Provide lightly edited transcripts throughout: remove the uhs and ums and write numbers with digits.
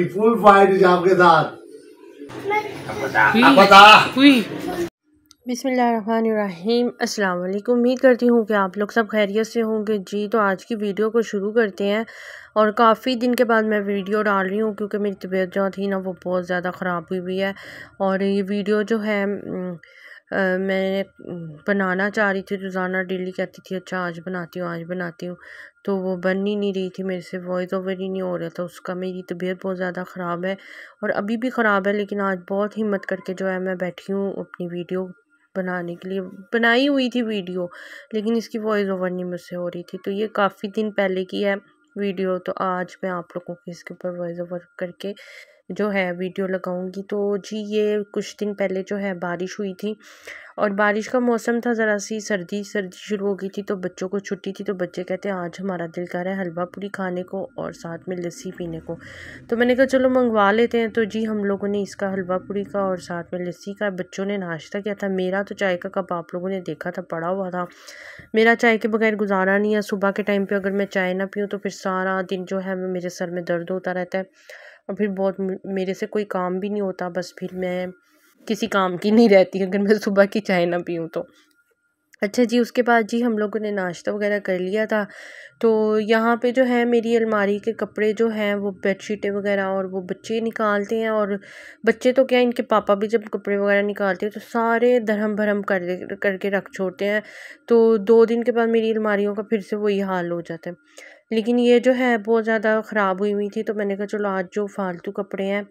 Full fight आपके साथ। बिस्मिल्लाहिर्रहमानिर्रहीम। अस्सलाम वालेकुम। उम्मीद करती हूँ कि आप लोग सब खैरियत से होंगे। जी तो आज की वीडियो को शुरू करते हैं। और काफ़ी दिन के बाद मैं वीडियो डाल रही हूँ क्योंकि मेरी तबीयत जो थी ना वो बहुत ज़्यादा ख़राब हुई है। और ये वीडियो जो है मैं बनाना चाह रही थी। रोज़ाना डेली कहती थी अच्छा आज बनाती हूँ तो वो बन ही नहीं रही थी मेरे से, वॉइस ओवर ही नहीं हो रहा था उसका। मेरी तबीयत बहुत ज़्यादा ख़राब है और अभी भी ख़राब है, लेकिन आज बहुत हिम्मत करके जो है मैं बैठी हूँ अपनी वीडियो बनाने के लिए। बनाई हुई थी वीडियो लेकिन इसकी वॉइस ओवर नहीं मुझसे हो रही थी, तो ये काफ़ी दिन पहले की है वीडियो। तो आज मैं आप लोगों को इसके ऊपर वॉइस ओवर करके जो है वीडियो लगाऊंगी। तो जी ये कुछ दिन पहले जो है बारिश हुई थी और बारिश का मौसम था, ज़रा सी सर्दी शुरू हो गई थी तो बच्चों को छुट्टी थी। तो बच्चे कहते हैं आज हमारा दिल कर रहा है हलवा पूरी खाने को और साथ में लस्सी पीने को। तो मैंने कहा चलो मंगवा लेते हैं। तो जी हम लोगों ने इसका हलवा पूरी का और साथ में लस्सी का बच्चों ने नाश्ता किया था। मेरा तो चाय का कप आप लोगों ने देखा था पड़ा हुआ था। मेरा चाय के बगैर गुजारा नहीं है। सुबह के टाइम पर अगर मैं चाय ना पीऊँ तो फिर सारा दिन जो है मेरे सर में दर्द होता रहता है और फिर बहुत मेरे से कोई काम भी नहीं होता। बस फिर मैं किसी काम की नहीं रहती अगर मैं सुबह की चाय ना पीऊँ तो। अच्छा जी उसके बाद जी हम लोगों ने नाश्ता वगैरह कर लिया था। तो यहाँ पे जो है मेरी अलमारी के कपड़े जो हैं वो बेडशीटें वगैरह और वो बच्चे निकालते हैं। और बच्चे तो क्या इनके पापा भी जब कपड़े वगैरह निकालते हैं तो सारे धर्म भरम करके रख छोड़ते हैं। तो 2 दिन के बाद मेरी अलमारियों का फिर से वही हाल हो जाता है। लेकिन ये जो है बहुत ज़्यादा ख़राब हुई थी तो मैंने कहा चलो आज जो फालतू कपड़े हैं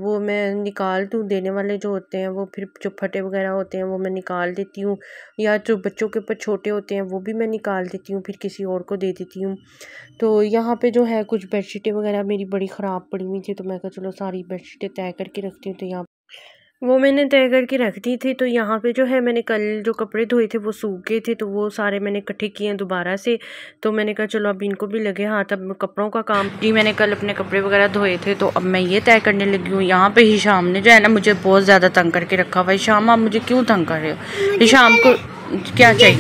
वो मैं निकाल दूँ। देने वाले जो होते हैं वो फिर जो फटे वगैरह होते हैं वो मैं निकाल देती हूँ, या जो बच्चों के ऊपर छोटे होते हैं वो भी मैं निकाल देती हूँ, फिर किसी और को दे देती हूँ। तो यहाँ पे जो है कुछ बेडशीटें वगैरह मेरी बड़ी ख़राब पड़ी हुई थी तो मैं कहा चलो सारी बेडशीटें तय करके रखती हूँ। तो यहाँ वो मैंने तय करके रख दी थी। तो यहाँ पे जो है मैंने कल जो कपड़े धोए थे वो सूख गए थे तो वो सारे मैंने इकट्ठे किए हैं दोबारा से। तो मैंने कहा चलो अब इनको भी लगे हाथ अब कपड़ों का काम। जी मैंने कल अपने कपड़े वगैरह धोए थे तो अब मैं ये तय करने लगी हूँ। यहाँ पे हिशाम ने जो है ना मुझे बहुत ज़्यादा तंग करके रखा हुआ है। हिशाम आप मुझे क्यों तंग कर रहे हो? हिशाम को क्या चाहिए?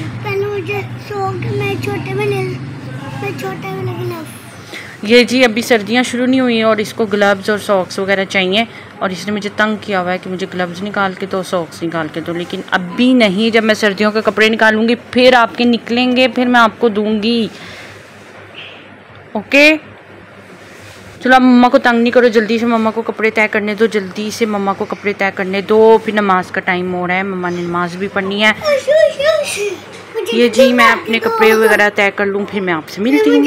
ये जी अभी सर्दियाँ शुरू नहीं हुई और इसको ग्लव्स और सॉक्स वगैरह चाहिए और इसने मुझे तंग किया हुआ है कि मुझे ग्लव्स निकाल के दो, सॉक्स निकाल के दो। लेकिन अभी नहीं, जब मैं सर्दियों के कपड़े निकालूंगी फिर आपके निकलेंगे फिर मैं आपको दूंगी। ओके चलो अब मम्मा को तंग नहीं करो, जल्दी से मम्मा को कपड़े तय करने दो, जल्दी से मम्मा को कपड़े तय करने दो। फिर नमाज का टाइम हो रहा है, मम्मा ने नमाज भी पढ़नी है। ये जी मैं अपने कपड़े वगैरह तय कर लूँ फिर मैं आपसे मिलती हूँ।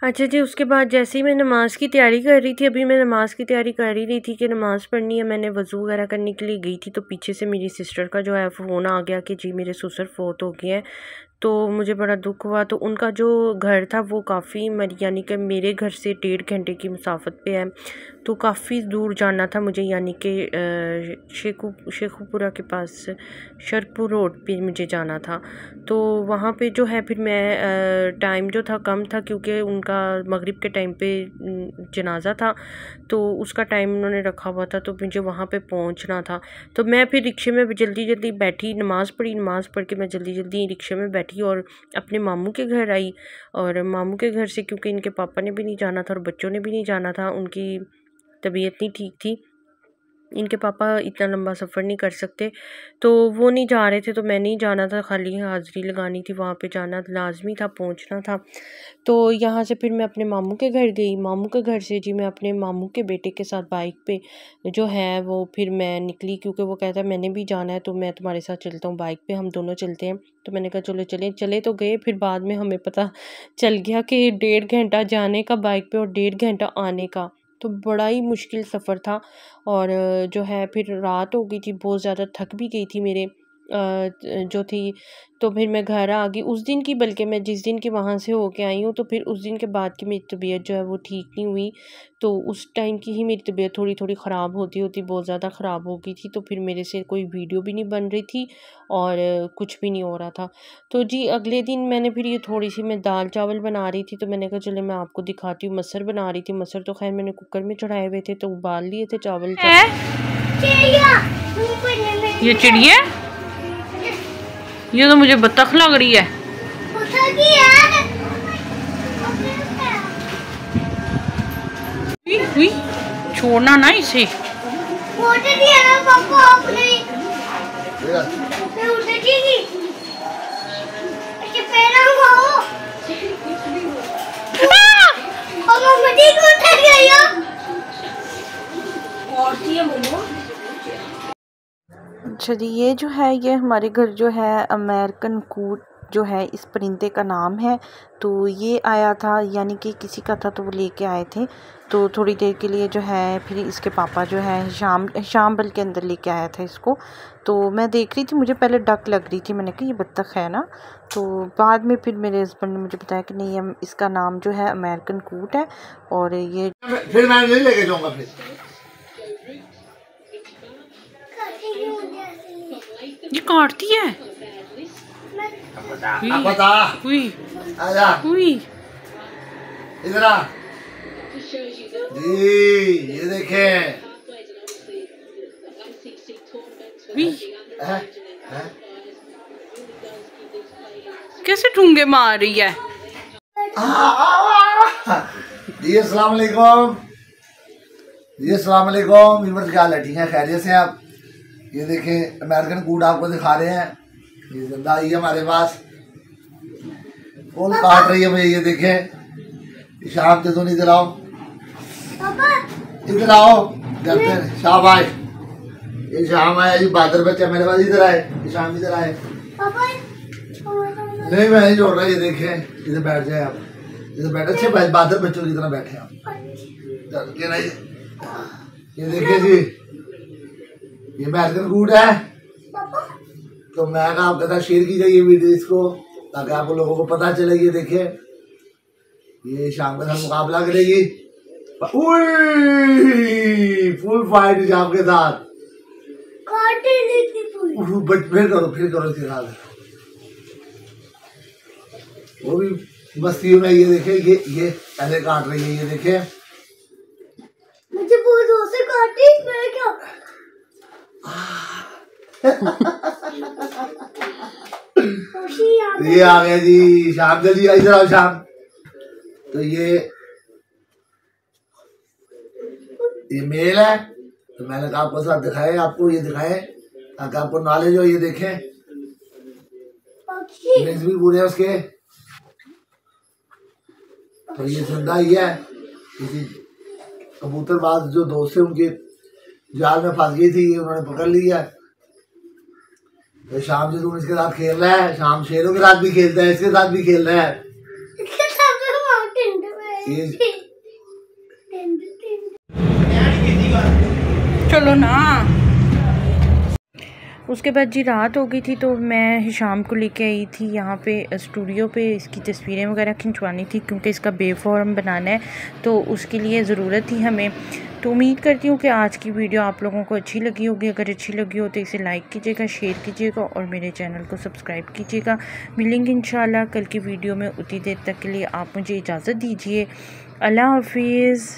अच्छा जी उसके बाद जैसे ही मैं नमाज़ की तैयारी कर रही थी, अभी मैं नमाज़ की तैयारी कर ही रही थी कि नमाज़ पढ़नी है, मैंने वज़ू वगैरह करने के लिए गई थी तो पीछे से मेरी सिस्टर का जो है फ़ोन आ गया कि जी मेरे ससुर फोत हो गए हैं। तो मुझे बड़ा दुख हुआ। तो उनका जो घर था वो काफ़ी यानी कि मेरे घर से 1.5 घंटे की मुसाफत पे है, तो काफ़ी दूर जाना था मुझे, यानी कि शेखुपुरा के पास शरपुर रोड पे मुझे जाना था। तो वहाँ पे जो है फिर मैं टाइम जो था कम था क्योंकि उनका मगरिब के टाइम पे जनाजा था तो उसका टाइम उन्होंने रखा हुआ था तो मुझे वहाँ पे पहुँचना था। तो मैं फिर रिक्शे में जल्दी बैठी, नमाज़ पढ़ के मैं जल्दी रिक्शे में बैठी और अपने मामू के घर आई। और मामू के घर से क्योंकि इनके पापा ने भी नहीं जाना था और बच्चों ने भी नहीं जाना था, उनकी तबीयत नहीं ठीक थी, इनके पापा इतना लंबा सफ़र नहीं कर सकते तो वो नहीं जा रहे थे तो मैंने ही जाना था, खाली हाज़िरी लगानी थी, वहाँ पे जाना लाजमी था, पहुँचना था। तो यहाँ से फिर मैं अपने मामू के घर गई। मामू के घर से जी मैं अपने मामू के बेटे के साथ बाइक पे जो है वो फिर मैं निकली क्योंकि वो कहता है मैंने भी जाना है तो मैं तुम्हारे साथ चलता हूँ बाइक पे, हम दोनों चलते हैं। तो मैंने कहा चलो चले तो गए। फिर बाद में हमें पता चल गया कि 1.5 घंटा जाने का बाइक पे और 1.5 घंटा आने का, तो बड़ा ही मुश्किल सफ़र था। और जो है फिर रात हो गई थी, बहुत ज़्यादा थक भी गई थी मेरे जो थी। तो फिर मैं घर आ गई उस दिन की, बल्कि मैं जिस दिन की वहाँ से होके आई हूँ तो फिर उस दिन के बाद की मेरी तबीयत जो है वो ठीक नहीं हुई। तो उस टाइम की ही मेरी तबीयत थोड़ी ख़राब होती बहुत ज़्यादा ख़राब हो गई थी। तो फिर मेरे से कोई वीडियो भी नहीं बन रही थी और कुछ भी नहीं हो रहा था। तो जी अगले दिन मैंने फिर ये थोड़ी सी मैं दाल चावल बना रही थी तो मैंने कहा चले मैं आपको दिखाती हूँ। मसर बना रही थी, मसर तो खैर मैंने कुकर में चढ़ाए हुए थे तो उबाल लिए थे चावल। ये चिड़िया, ये तो मुझे बत्तख लग रही है। हुई छोड़ना ना इसे। दिया ना पापा आपने मैं उठेगी अच्छा पैर उठाओ और मम्मी को उठा गया और ये मोमो। अच्छा जी, ये जो है ये हमारे घर जो है अमेरिकन कूट जो है इस परिंदे का नाम है। तो ये आया था, यानी कि किसी का था तो वो लेके आए थे। तो थोड़ी देर के लिए जो है फिर इसके पापा जो है शाम बल के अंदर लेके आया था इसको। तो मैं देख रही थी, मुझे पहले डक लग रही थी, मैंने कहा ये बत्तख है ना। तो बाद में फिर मेरे हस्बैंड ने मुझे बताया कि नहीं, इसका नाम जो है अमेरिकन कूट है। और ये फिर मैं नहीं लेके जाऊंगा। फिर ये काटती है। पता आजा इधर आ जी, ये देखे कैसे ठूंगे मार रही है। जी अस्सलाम वालेकुम। जी अस्सलाम वालेकुम। इमरत क्या हाल है? ठीक है, खैरियत से आप? ये देखें अमेरिकन कूट आपको दिखा रहे हैं। ये जिंदा आई है हमारे पास, फूल काट रही है भाई। ये देखें शाम से तो इधर आओ, इधर आओ शाम आए। ये शाम आया जी, बहादुर बच्चा मेरे पास। इधर आए, ये शाम इधर आए। नहीं मैं नहीं छोड़ रहा। ये देखें, इधर बैठ जाए आप, इधर बैठे अच्छे बहादुर बच्चों की तरह बैठे आप। ये देखिए जी, ये अमेरिकन कूट है। तो मैं आपके साथ शेयर की जाए वीडियो इसको, ताकि आप लोगों को पता चले। ये देखिए, ये शाम के साथ मुकाबला करेगी। फुल फाइट शाम के साथ। फिर करो इसके साथ। वो भी मस्ती में। ये देखे, ये ऐसे काट रही है। ये देखे, मुझे बहुत जोर से काटी। मैं क्या ये आ गया जी शाम। जल्दी इधर आओ शाम। तो ये मेल है। तो मैंने कहा आपको साथ दिखाए, आपको ये दिखाए ताकि आपको नॉलेज हो। ये देखें, लेंस भी पूरे हैं उसके। तो ये जिंदा ही है। किसी कबूतरबाज जो दोस्त है उनके जाल में फंस गई थी, उन्होंने पकड़ लिया। तो शाम से तुम इसके साथ खेल रहा है। शाम शेरों के साथ भी खेलता है, इसके साथ भी खेल रहा है। चलो ना। उसके बाद जी रात हो गई थी, तो मैं शाम को लेके आई थी यहाँ पे स्टूडियो पे। इसकी तस्वीरें वगैरह खिंचवानी थी क्योंकि इसका बे फॉर्म बनाना है, तो उसके लिए ज़रूरत थी हमें। तो उम्मीद करती हूँ कि आज की वीडियो आप लोगों को अच्छी लगी होगी। अगर अच्छी लगी हो तो इसे लाइक कीजिएगा, शेयर कीजिएगा और मेरे चैनल को सब्सक्राइब कीजिएगा। मिलेंगे इंशाल्लाह कल की वीडियो में। उतनी देर तक के लिए आप मुझे इजाज़त दीजिए। अल्लाह हाफिज़।